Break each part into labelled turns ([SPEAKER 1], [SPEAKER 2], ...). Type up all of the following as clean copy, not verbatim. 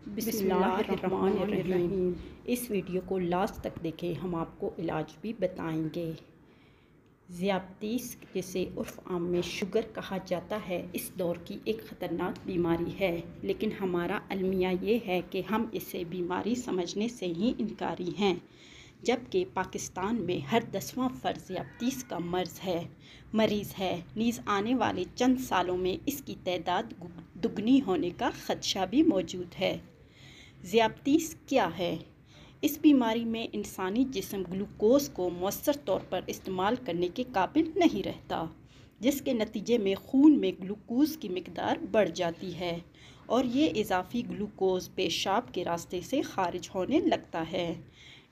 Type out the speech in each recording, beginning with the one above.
[SPEAKER 1] بسم اللہ الرحمن الرحیم۔ اس ویڈیو کو لاسٹ تک دیکھیں، ہم آپ کو علاج بھی بتائیں گے۔ ذیابطیس، جسے عرف عام میں شوگر کہا جاتا ہے، اس دور کی ایک خطرناک بیماری ہے، لیکن ہمارا المیہ یہ ہے کہ ہم اسے بیماری سمجھنے سے ہی انکاری ہیں، جبکہ پاکستان میں ہر 10واں فرد ذیابطیس کا مریض ہے، نیز آنے والے چند سالوں میں اس کی تعداد دگنی ہونے کا خدشہ بھی موجود ہے۔ ذیابطیس کیا ہے؟ اس بیماری میں انسانی جسم گلوکوز کو مؤثر طور پر استعمال کرنے کے قابل نہیں رہتا، جس کے نتیجے میں خون میں گلوکوز کی مقدار بڑھ جاتی ہے اور یہ اضافی گلوکوز پیشاب کے راستے سے خارج ہونے لگتا ہے۔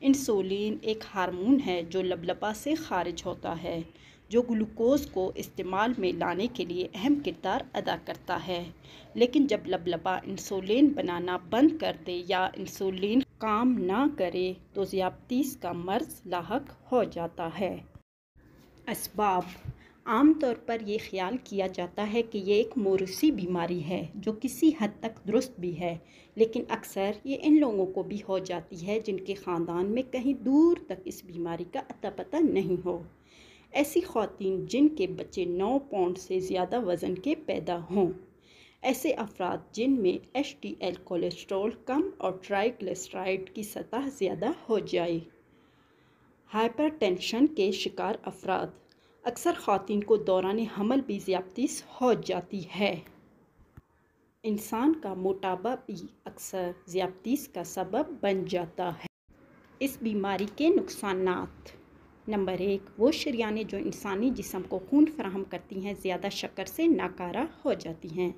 [SPEAKER 1] انسولین ایک ہارمون ہے جو لبلبہ سے خارج ہوتا ہے، جو گلوکوز کو استعمال میں لانے کے لیے اہم کردار ادا کرتا ہے، لیکن جب لبلبہ انسولین بنانا بند کر دے یا انسولین کام نہ کرے تو ذیابطیس کا مرض لاحق ہو جاتا ہے۔ اسباب: عام طور پر یہ خیال کیا جاتا ہے کہ یہ ایک موروثی بیماری ہے، جو کسی حد تک درست بھی ہے، لیکن اکثر یہ ان لوگوں کو بھی ہو جاتی ہے جن کے خاندان میں کہیں دور تک اس بیماری کا اتا پتہ نہیں ہو۔ ایسی خواتین جن کے بچے 9 پاؤنڈ سے زیادہ وزن کے پیدا ہوں، ایسے افراد جن میں HDL کولیسٹرول کم اور ٹرائیگلیسرائڈ کی سطح زیادہ ہو جائے، ہائپر ٹینشن کے شکار افراد۔ اکثر خواتین کو دوران حمل بھی ذیابطیس ہو جاتی ہے۔ انسان کا موٹاپا بھی اکثر ذیابطیس کا سبب بن جاتا ہے۔ اس بیماری کے نقصانات: نمبر 1، وہ شریانیں جو انسانی جسم کو خون فراہم کرتی ہیں، زیادہ شکر سے ناکارہ ہو جاتی ہیں۔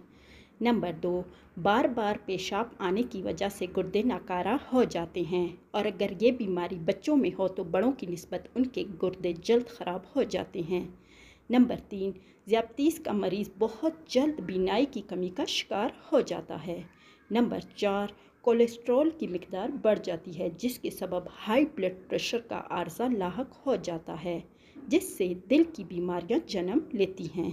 [SPEAKER 1] نمبر 2، بار بار پیشاب آنے کی وجہ سے گردے ناکارہ ہو جاتے ہیں، اور اگر یہ بیماری بچوں میں ہو تو بڑوں کی نسبت ان کے گردے جلد خراب ہو جاتے ہیں۔ نمبر 3، ذیابطیس کا مریض بہت جلد بینائی کی کمی کا شکار ہو جاتا ہے۔ نمبر 4، کولیسٹرول کی مقدار بڑھ جاتی ہے، جس کے سبب ہائی بلڈ پریشر کا عارضہ لاحق ہو جاتا ہے، جس سے دل کی بیماریاں جنم لیتی ہیں۔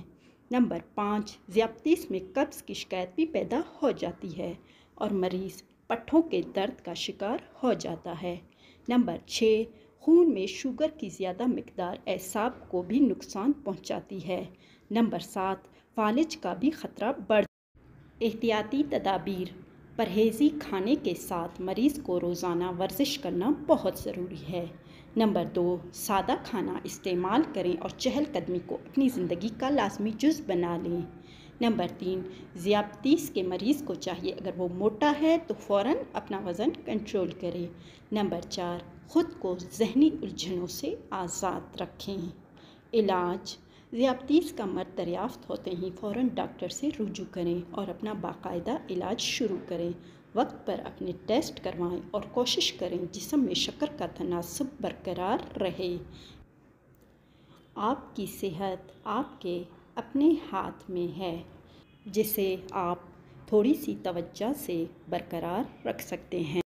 [SPEAKER 1] نمبر 5، ذیابطیس میں قبض کی شکایت بھی پیدا ہو جاتی ہے اور مریض پٹھوں کے درد کا شکار ہو جاتا ہے۔ نمبر 6، خون میں شوگر کی زیادہ مقدار اعصاب کو بھی نقصان پہنچاتی ہے۔ نمبر 7، فالج کا بھی خطرہ بڑھ جاتا ہے۔ احتیاطی تدابیر: پرہیزی کھانے کے ساتھ مریض کو روزانہ ورزش کرنا بہت ضروری ہے۔ نمبر 2، سادہ کھانا استعمال کریں اور چہل قدمی کو اپنی زندگی کا لازمی جز بنا لیں۔ نمبر 3، ذیابطیس کے مریض کو چاہیے اگر وہ موٹا ہے تو فوراً اپنا وزن کنٹرول کرے۔ نمبر 4، خود کو ذہنی الجھنوں سے آزاد رکھیں۔ علاج: ذیابطیس کا مرض دریافت ہوتے ہی فوراً ڈاکٹر سے رجوع کریں اور اپنا باقاعدہ علاج شروع کریں۔ وقت پر اپنے ٹیسٹ کروائیں اور کوشش کریں جسم میں شکر کا تناسب برقرار رہے۔ آپ کی صحت آپ کے اپنے ہاتھ میں ہے، جسے آپ تھوڑی سی توجہ سے برقرار رکھ سکتے ہیں۔